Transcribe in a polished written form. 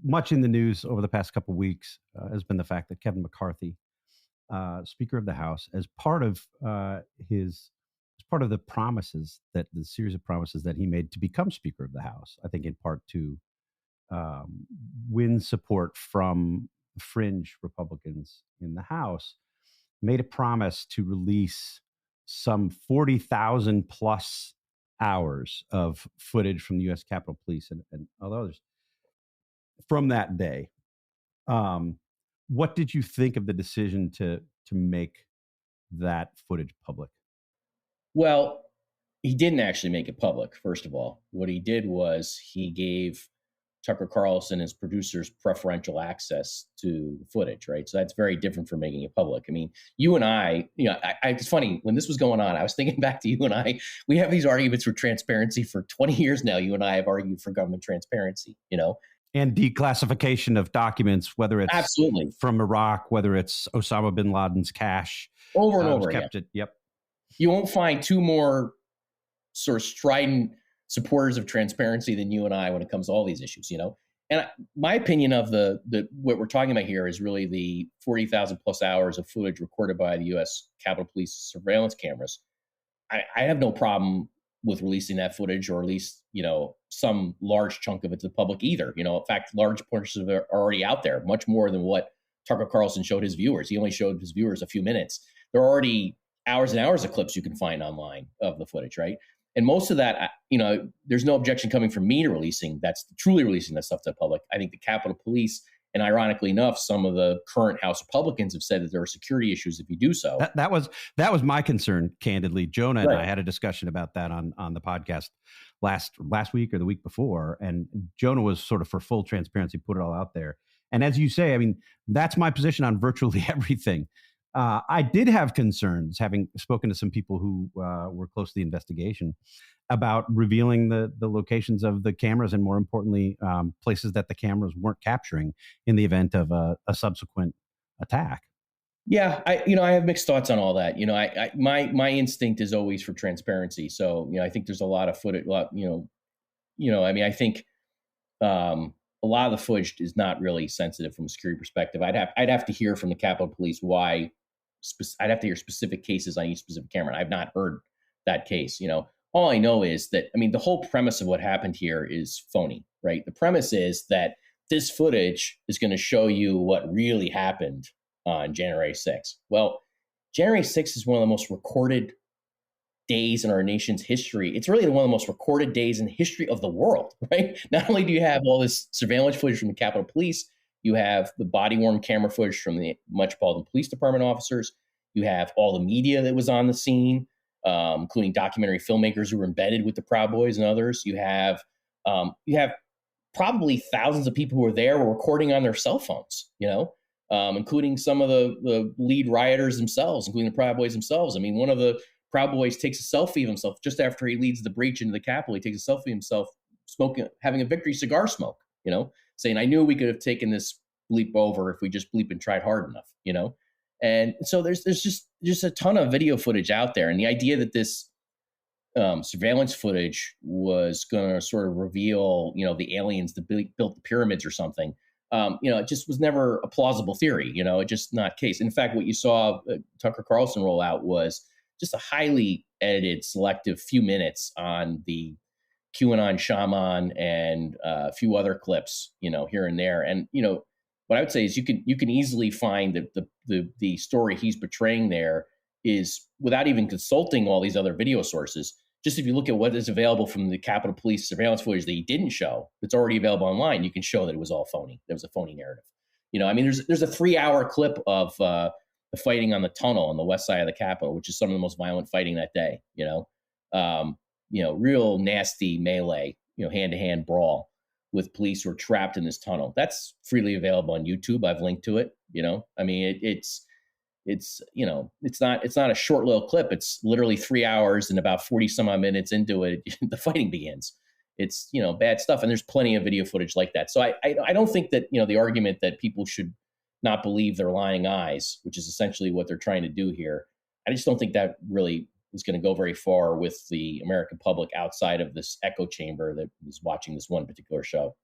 much in the news over the past couple of weeks has been the fact that Kevin McCarthy, Speaker of the House, as part of the promises that the series of promises that he made to become Speaker of the House, I think in part to win support from fringe Republicans in the House, made a promise to release some 40,000 plus hours of footage from the U.S. Capitol Police and others from that day. What did you think of the decision to make that footage public? Well, he didn't actually make it public, first of all. What he did was he gave Tucker Carlson, his producers, preferential access to the footage, right? So that's very different from making it public. I mean, you and I, it's funny, when this was going on, I was thinking back to you and I, we have these arguments for transparency for 20 years now. You and I have argued for government transparency, And declassification of documents, whether it's absolutely from Iraq, whether it's Osama bin Laden's cash. Over and over kept again. Yep. You won't find two more sort of strident supporters of transparency than you and I when it comes to all these issues, And my opinion of the what we're talking about here is really the 40,000 plus hours of footage recorded by the U.S. Capitol Police surveillance cameras. I have no problem with releasing that footage, or at least, some large chunk of it to the public either. In fact, large portions of it are already out there, much more than what Tucker Carlson showed his viewers. He only showed his viewers a few minutes. There are already hours and hours of clips you can find online of the footage, right? And most of that, there's no objection coming from me to truly releasing that stuff to the public. I think the Capitol Police, and ironically enough, some of the current House Republicans have said that there are security issues if you do so. That was my concern, candidly. Jonah and Right. I had a discussion about that on the podcast last week or the week before, and Jonah was sort of for full transparency, put it all out there. And as you say, I mean, that's my position on virtually everything. I did have concerns, having spoken to some people who were close to the investigation, about revealing the locations of the cameras, and more importantly, places that the cameras weren't capturing in the event of a subsequent attack. Yeah, I have mixed thoughts on all that. My instinct is always for transparency. So, I think there's a lot of footage. I think a lot of the footage is not really sensitive from a security perspective. I'd have to hear from the Capitol Police why. I'd have to hear specific cases on each specific camera. I've not heard that case. All I know is that, the whole premise of what happened here is phony, right? The premise is that this footage is going to show you what really happened on January 6th. Well, January 6th is one of the most recorded days in our nation's history. It's really one of the most recorded days in the history of the world, right? Not only do you have all this surveillance footage from the Capitol Police, you have the body-worn camera footage from the Metropolitan Police Department officers. You have all the media that was on the scene, including documentary filmmakers who were embedded with the Proud Boys and others. You have probably thousands of people who were there were recording on their cell phones, including some of the lead rioters themselves, including the Proud Boys themselves. One of the Proud Boys takes a selfie of himself just after he leads the breach into the Capitol. He takes a selfie of himself smoking, having a victory cigar smoke, saying, I knew we could have taken this bleep over if we just bleep and tried hard enough, And so there's just a ton of video footage out there. And the idea that this surveillance footage was going to sort of reveal, the aliens that built the pyramids or something, it just was never a plausible theory, it just not case. In fact, what you saw Tucker Carlson roll out was just a highly edited, selective few minutes on the QAnon shaman and a few other clips, here and there. And, what I would say is you can easily find that the story he's portraying there is, without even consulting all these other video sources, just if you look at what is available from the Capitol Police surveillance footage that he didn't show, that's already available online, you can show that it was all phony. There was a phony narrative. There's a 3-hour clip of the fighting on the tunnel on the west side of the Capitol, which is some of the most violent fighting that day. Real nasty melee, hand-to-hand brawl with police who are trapped in this tunnel. That's freely available on YouTube. I've linked to it. It's not a short little clip. It's literally 3 hours, and about 40 some odd minutes into it, the fighting begins. It's, bad stuff. And there's plenty of video footage like that. So I don't think that, the argument that people should not believe their lying eyes, which is essentially what they're trying to do here, I just don't think that really is going to go very far with the American public outside of this echo chamber that is watching this one particular show.